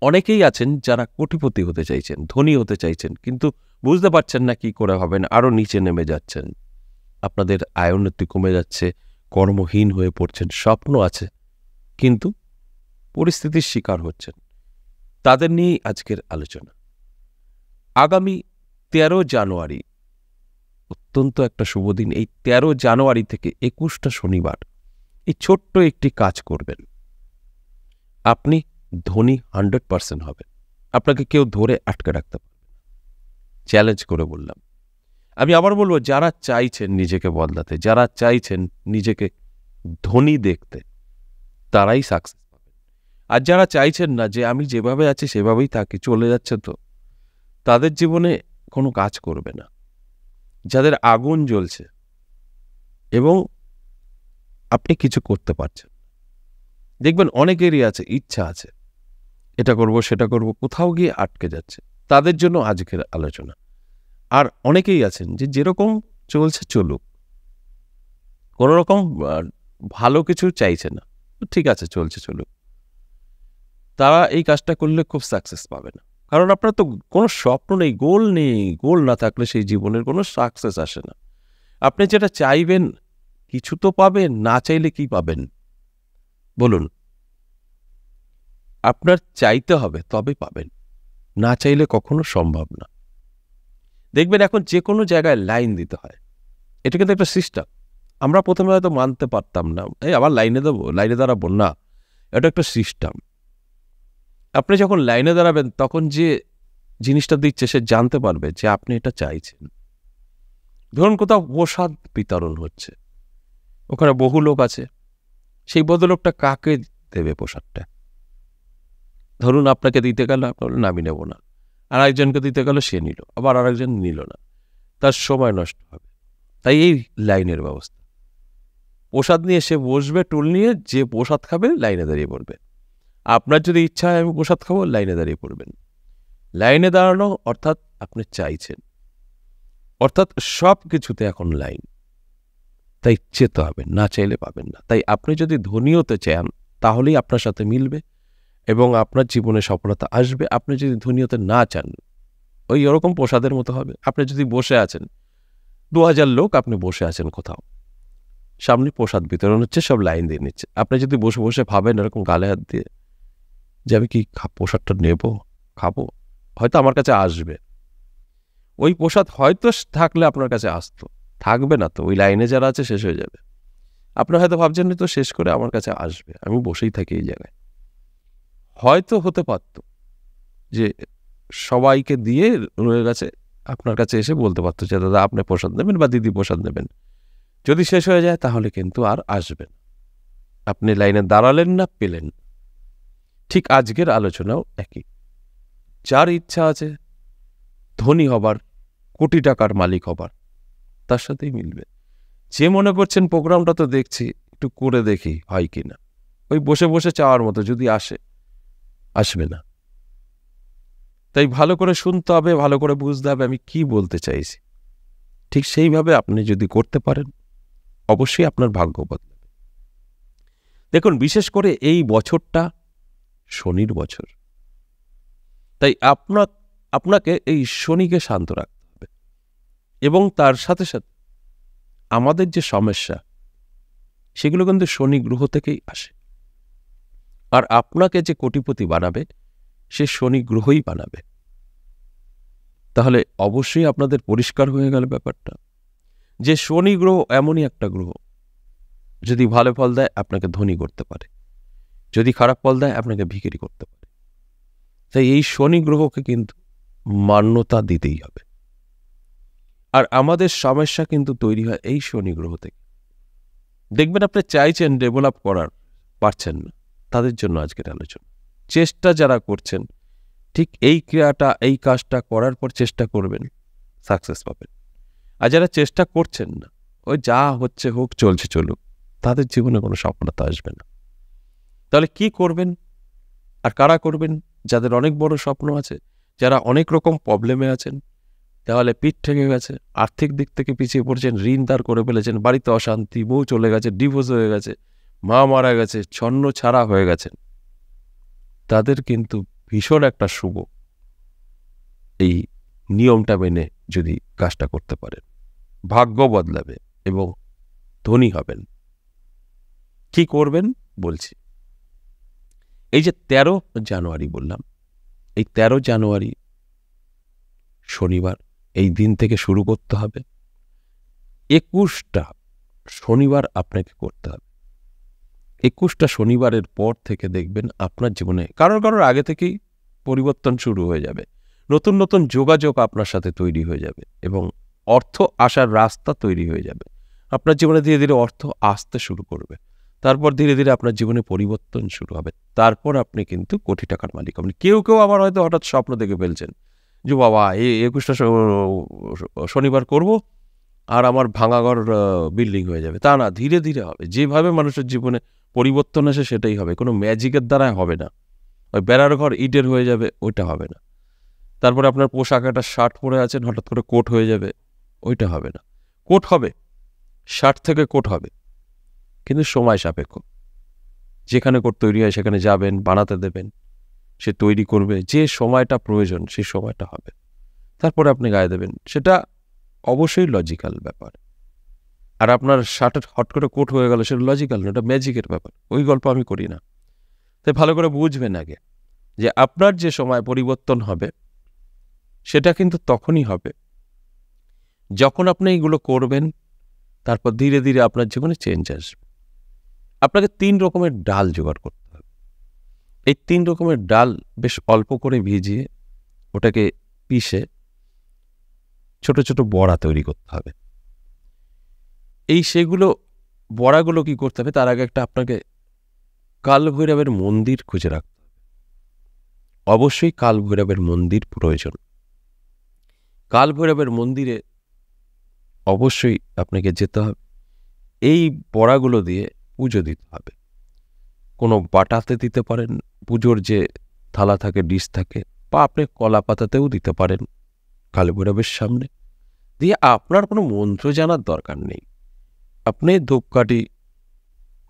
অনেকেই আছেন যারা কোটিপতি হতে চাইছেন, ধনী হতে চাইছেন, কিন্তু বুঝতে পারছেন না কি করে হবেন, আরও নিচে নেমে যাচ্ছেন। আপনাদের আয়োন্নতি কমে যাচ্ছে, কর্মহীন হয়ে পড়ছেন, স্বপ্ন আছে কিন্তু পরিস্থিতির শিকার হচ্ছেন। তাদের নিয়েই আজকের আলোচনা। আগামী ১৩ জানুয়ারি অত্যন্ত একটা শুভ দিন। এই ১৩ জানুয়ারি থেকে ২১টা শনিবার এই ছোট্ট একটি কাজ করবেন, আপনি ধনী 100% হবেন। আপনাকে কেউ ধরে আটকে রাখতে পারবে না। চ্যালেঞ্জ করে বললাম। আমি আবার বলবো, যারা চাইছেন নিজেকে বদলাতে, যারা চাইছেন নিজেকে ধনী দেখতে, তারাই সাকসেস পাবেন। আর যারা চাইছেন না যে আমি যেভাবে আছি সেভাবেই থাকি, চলে যাচ্ছে, তো তাদের জীবনে কোনো কাজ করবে না। যাদের আগুন জ্বলছে এবং আপনি কিছু করতে পারছেন, দেখবেন অনেকেরই আছে, ইচ্ছা আছে, এটা করব সেটা করব, কোথাও গিয়ে আটকে যাচ্ছে। তাদের জন্য আজকের আলোচনা। আর অনেকেই আছেন যে যেরকম চলছে চলুক, কোনো রকম ভালো কিছু চাইছে না, ঠিক আছে চলছে চলুক, তারা এই কাজটা করলে খুব সাকসেস পাবে না। কারণ আপনার তো কোনো স্বপ্ন নেই, গোল নেই। গোল না থাকলে সেই জীবনের কোনো সাকসেস আসে না। আপনি যেটা চাইবেন কিছু তো পাবেন, না চাইলে কি পাবেন বলুন? আপনার চাইতে হবে তবে পাবেন, না চাইলে কখনো সম্ভব না। দেখবেন এখন যে কোনো জায়গায় লাইন দিতে হয়, এটা কিন্তু একটা সিস্টেম। আমরা প্রথমে হয়তো মানতে পারতাম না, এই আবার লাইনে দেবো, লাইনে দাঁড়াবো না, এটা একটা সিস্টেম। আপনি যখন লাইনে দাঁড়াবেন তখন যে জিনিসটা দিচ্ছে সে জানতে পারবে যে আপনি এটা চাইছেন। ধরুন কোথাও প্রসাদ বিতরণ হচ্ছে, ওখানে বহু লোক আছে, সেই ভদ্রলোকটা কাকে দেবে প্রসাদটা? ধরুন আপনাকে দিতে গেল, আপনার না আমি নেব না, আর একজনকে দিতে গেল সে নিল, আবার আরেকজন নিল না, তার সময় নষ্ট হবে। তাই এই লাইনের ব্যবস্থা। প্রসাদ নিয়ে সে বসবে টুল নিয়ে, যে প্রসাদ খাবে লাইনে দাঁড়িয়ে পড়বে। আপনার যদি ইচ্ছা হয় আমি প্রসাদ খাবো, লাইনে দাঁড়িয়ে পড়বেন। লাইনে দাঁড়ানো অর্থাৎ আপনি চাইছেন, অর্থাৎ সব কিছুতে এখন লাইন। তাই চেতে হবে, না চাইলে পাবেন না। তাই আপনি যদি ধনী হতে চান তাহলেই আপনার সাথে মিলবে এবং আপনার জীবনে সফলতা আসবে। আপনি যদি ধনী হতে না চান, ওই ওরকম প্রসাদের মতো হবে। আপনি যদি বসে আছেন, ২,০০০ লোক, আপনি বসে আছেন কোথাও, সামনে প্রসাদ বিতরণ হচ্ছে, সব লাইন দিয়ে নিচ্ছে। আপনি যদি বসে বসে ভাবেন এরকম গালে হাত দিয়ে যে আমি কি প্রসাদটা নেব, খাবো, হয়তো আমার কাছে আসবে। ওই প্রসাদ হয়তো থাকলে আপনার কাছে আসতো, থাকবে না তো, ওই লাইনে যারা আছে শেষ হয়ে যাবে। আপনার হয়তো ভাবছেন তো শেষ করে আমার কাছে আসবে, আমি বসেই থাকি এই জায়গায়। হয়তো হতে পারত যে সবাইকে দিয়ে রয়ে গেছে, আপনার কাছে এসে বলতে পারতো যে দাদা আপনি প্রসাদ নেবেন বা দিদি প্রসাদ নেবেন। যদি শেষ হয়ে যায় তাহলে কিন্তু আর আসবেন। আপনি লাইনে দাঁড়ালেন না, পেলেন। ঠিক আজকের আলোচনাও একই। যার ইচ্ছা আছে ধনী হবার, কোটি টাকার মালিক হবার, তার সাথেই মিলবে। যে মনে করছেন প্রোগ্রামটা তো দেখছি, একটু করে দেখি হয় কিনা, ওই বসে বসে চাওয়ার মতো, যদি আসে, আসবে না। তাই ভালো করে শুনতে হবে, ভালো করে বুঝতে হবে আমি কি বলতে চাইছি। ঠিক সেইভাবে আপনি যদি করতে পারেন, অবশ্যই আপনার ভাগ্য বদলাবে। দেখুন, বিশেষ করে এই বছরটা শনির বছর। তাই আপনাকে এই শনিকে শান্ত রাখতে হবে এবং তার সাথে সাথে আমাদের যে সমস্যা সেগুলো কিন্তু শনি গ্রহ থেকেই আসে। আর আপনাকে যে কোটিপতি বানাবে সে শনি গ্রহই বানাবে। তাহলে অবশ্যই আপনাদের পরিষ্কার হয়ে গেল ব্যাপারটা, যে শনি গ্রহ এমনই একটা গ্রহ, যদি ভালো ফল দেয় আপনাকে ধনী করতে পারে, যদি খারাপ ফল দেয় আপনাকে ভিখারি করতে পারে। তাই এই শনি গ্রহকে কিন্তু মান্যতা দিতেই হবে। আর আমাদের সমস্যা কিন্তু তৈরি হয় এই শনি গ্রহ থেকে। দেখবেন আপনি চাইছেন ডেভেলপ করার, পারছেন না, তাদের জন্য আজকের আলোচনা। চেষ্টা যারা করছেন, ঠিক এই ক্রিয়াটা, এই কাজটা করার পর চেষ্টা করবেন, সাকসেস পাবেন। আর যারা চেষ্টা করছেন না, ওই যা হচ্ছে হোক, চলছে চলুক, তাদের জীবনে কোনো সফলতা আসবে না। তাহলে কি করবেন আর কারা করবেন? যাদের অনেক বড় স্বপ্ন আছে, যারা অনেক রকম প্রবলেমে আছেন, তাহলে পিঠ ঠেকে গেছে, আর্থিক দিক থেকে পিছিয়ে পড়ছেন, ঋণ ধার করে ফেলেছেন, বাড়িতে অশান্তি, বউ চলে গেছে, ডিভোর্স হয়ে গেছে, মা মারা গেছে, ছন্ন ছাড়া হয়ে গেছেন, তাদের কিন্তু ভীষণ একটা শুভ এই নিয়মটা মেনে যদি কাজটা করতে পারেন, ভাগ্য বদলাবে এবং ধনী হবেন। কি করবেন বলছি। এই যে 13 জানুয়ারি বললাম, এই 13 জানুয়ারি শনিবার, এই দিন থেকে শুরু করতে হবে। 21টা শনিবার আপনাকে করতে হবে। 21টা শনিবারের পর থেকে দেখবেন আপনার জীবনে কারোর আগে থেকেই পরিবর্তন শুরু হয়ে যাবে। নতুন নতুন যোগাযোগ আপনার সাথে তৈরি হয়ে যাবে এবং অর্থ আসার রাস্তা তৈরি হয়ে যাবে। আপনার জীবনে ধীরে ধীরে অর্থ আসতে শুরু করবে। তারপর ধীরে ধীরে আপনার জীবনে পরিবর্তন শুরু হবে। তারপর আপনি কিন্তু কোটি টাকার মালিক হবেন। কেউ আবার হয়তো হঠাৎ স্বপ্ন দেখে ফেলছেন যে বাবা 21টা শনিবার করব আর আমার ভাঙাঘর বিল্ডিং হয়ে যাবে। তা না, ধীরে ধীরে হবে। যেভাবে মানুষের জীবনে পরিবর্তন আসে সেটাই হবে, কোনো ম্যাজিকের দ্বারা হবে না। ওই বেড়ার ঘর ইটের হয়ে যাবে, ওইটা হবে না। তারপরে আপনার পোশাক একটা শার্ট পরে আছেন, হঠাৎ করে কোট হয়ে যাবে, ওইটা হবে না। কোট হবে, শার্ট থেকে কোট হবে, কিন্তু সময় সাপেক্ষ। যেখানে কোট তৈরি হয় সেখানে যাবেন, বানাতে দেবেন, সে তৈরি করবে, যে সময়টা প্রয়োজন সেই সময়টা হবে, তারপরে আপনি গায়ে দেবেন। সেটা অবশ্যই লজিক্যাল ব্যাপার। আর আপনার শার্টের হট করে কোট হয়ে গেল, সেটা লজিক্যাল না, ওটা ম্যাজিকের ব্যাপার। ওই গল্প আমি করি না। তাই ভালো করে বুঝবেন আগে যে আপনার যে সময় পরিবর্তন হবে সেটা কিন্তু তখনই হবে যখন আপনি এইগুলো করবেন। তারপর ধীরে ধীরে আপনার জীবনে চেঞ্জ আসবে। আপনাকে 3 রকমের ডাল জোগাড় করতে হবে। এই 3 রকমের ডাল বেশ অল্প করে ভিজিয়ে ওটাকে পিষে ছোট ছোট বড়া তৈরি করতে হবে। সেগুলো বড়াগুলো কি করতে হবে, তার আগে একটা আপনাকে কালভৈরবের মন্দির খুঁজে রাখতে হবে। অবশ্যই কালভৈরবের মন্দির প্রয়োজন। কালভৈরবের মন্দিরে অবশ্যই আপনাকে যেতে হবে। এই বড়াগুলো দিয়ে পুজো দিতে হবে। কোনো বাটাতে দিতে পারেন, পুজোর যে থালা থাকে, ডিশ থাকে, বা আপনি কলা পাতাতেও দিতে পারেন কালভৈরবের সামনে। দিয়ে আপনার কোনো মন্ত্র জানার দরকার নেই। আপনি ধূপকাঠি,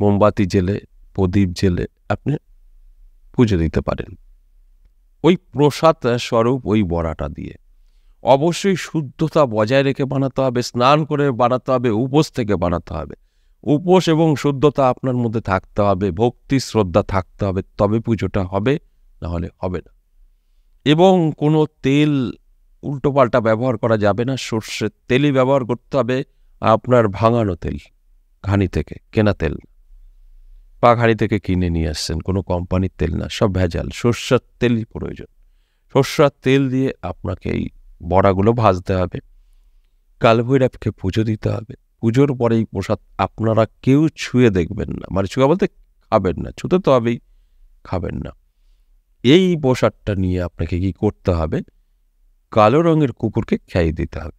মোমবাতি জেলে, প্রদীপ জেলে আপনি পুজো দিতে পারেন ওই প্রসাদ স্বরূপ ওই বড়াটা দিয়ে। অবশ্যই শুদ্ধতা বজায় রেখে বানাতে হবে, স্নান করে বানাতে হবে, উপোস থেকে বানাতে হবে। উপোস এবং শুদ্ধতা আপনার মধ্যে থাকতে হবে, ভক্তি শ্রদ্ধা থাকতে হবে, তবে পুজোটা হবে, না হলে হবে না। এবং কোনো তেল উল্টোপাল্টা ব্যবহার করা যাবে না। সর্ষের তেলই ব্যবহার করতে হবে, আপনার ভাঙানো তেল, ঘানি থেকে কেনা তেল বা ঘানি থেকে কিনে নিয়ে আসছেন, কোনো কোম্পানির তেল না, সব ভেজাল। সর্ষের তেলই প্রয়োজন। সর্ষের তেল দিয়ে আপনাকে এই বড়াগুলো ভাজতে হবে, কালভৈরবকে পুজো দিতে হবে। পুজোর পরে এই প্রসাদ আপনারা কেউ ছুঁয়ে দেখবেন না, মানে ছুঁয়া বলতে খাবেন না, ছুঁতে তো হবেই, খাবেন না। এই প্রসাদটা নিয়ে আপনাকে কি করতে হবে, কালো রঙের কুকুরকে খেয়ে দিতে হবে।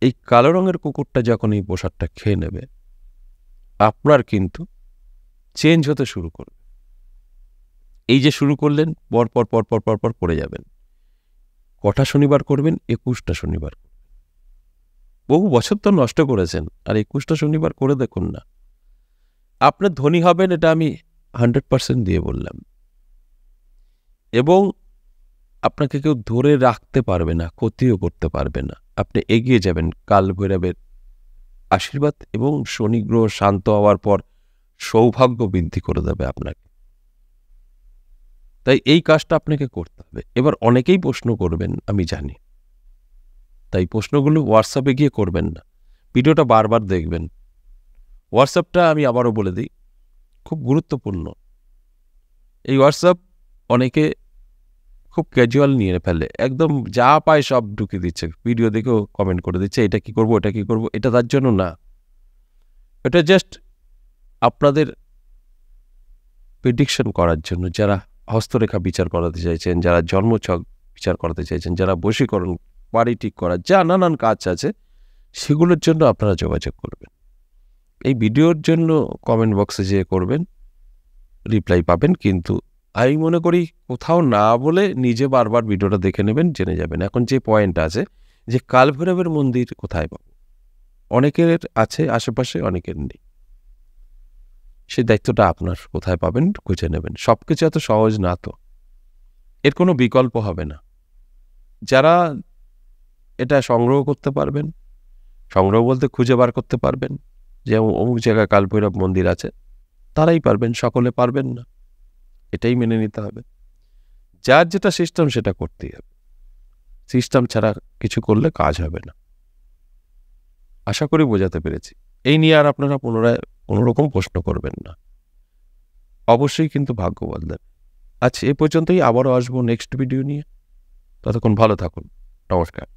এই কালো রঙের কুকুরটা যখন এই প্রসাদটা খেয়ে নেবে, আপনার কিন্তু চেঞ্জ হতে শুরু করবে। এই যে শুরু করলেন, পরপর পরপর পরপর করে যাবেন। কটা শনিবার করবেন? 21টা শনিবার। বহু বছর তো নষ্ট করেছেন, আর 21টা শনিবার করে দেখুন না, আপনি ধনী হবেন, এটা আমি 100% দিয়ে বললাম। এবং আপনাকে কেউ ধরে রাখতে পারবে না, ক্ষতিও করতে পারবে না। আপনি এগিয়ে যাবেন কালভৈরবের আশীর্বাদ, এবং শনি গ্রহ শান্ত হওয়ার পর সৌভাগ্য বৃদ্ধি করে দেবে আপনাকে। তাই এই কাজটা আপনাকে করতে হবে। এবার অনেকেই প্রশ্ন করবেন, আমি জানি, তাই প্রশ্নগুলো হোয়াটসঅ্যাপে গিয়ে করবেন না, ভিডিওটা বারবার দেখবেন। হোয়াটসঅ্যাপটা আমি আবারও বলে দিই, খুব গুরুত্বপূর্ণ। এই হোয়াটসঅ্যাপ অনেকে খুব ক্যাজুয়াল নিয়ে ফেলে, একদম যা পায় সব ঢুকিয়ে দিচ্ছে, ভিডিও দেখেও কমেন্ট করে দিচ্ছে, এটা কি করব, এটা কি করব। এটা তার জন্য না, এটা জাস্ট আপনাদের প্রেডিকশন করার জন্য। যারা হস্তরেখা বিচার করাতে চাইছেন, যারা জন্মছক বিচার করাতে চাইছেন, যারা বশীকরণ, বাড়ি ঠিক করার যা নানান কাজ আছে, সেগুলোর জন্য আপনারা যোগাযোগ করবেন। এই ভিডিওর জন্য কমেন্ট বক্সে যেয়ে করবেন, রিপ্লাই পাবেন। কিন্তু আমি মনে করি কোথাও না বলে নিজে বারবার ভিডিওটা দেখে নেবেন, জেনে যাবেন। এখন যে পয়েন্ট আছে যে কালভৈরবের মন্দির কোথায় পাবো, অনেকের আছে আশেপাশে, অনেকের নেই। সেই দায়িত্বটা আপনার, কোথায় পাবেন খুঁজে নেবেন। সবকিছু এত সহজ না তো। এর কোনো বিকল্প হবে না। যারা এটা সংগ্রহ করতে পারবেন, সংগ্রহ বলতে খুঁজে বার করতে পারবেন যে অমুক জায়গায় কালভৈরব মন্দির আছে, তারাই পারবেন, সকলে পারবেন না। এটাই মেনে নিতে হবে। যার যেটা সিস্টেম সেটা করতেই হবে। সিস্টেম ছাড়া কিছু করলে কাজ হবে না। আশা করি বোঝাতে পেরেছি। এই নিয়ে আর আপনারা পুনরায় কোনোরকম প্রশ্ন করবেন না। অবশ্যই কিন্তু ভাগ্য বদলাবে। আচ্ছা, এ পর্যন্তই। আবারও আসবো নেক্সট ভিডিও নিয়ে। ততক্ষণ ভালো থাকুন। নমস্কার।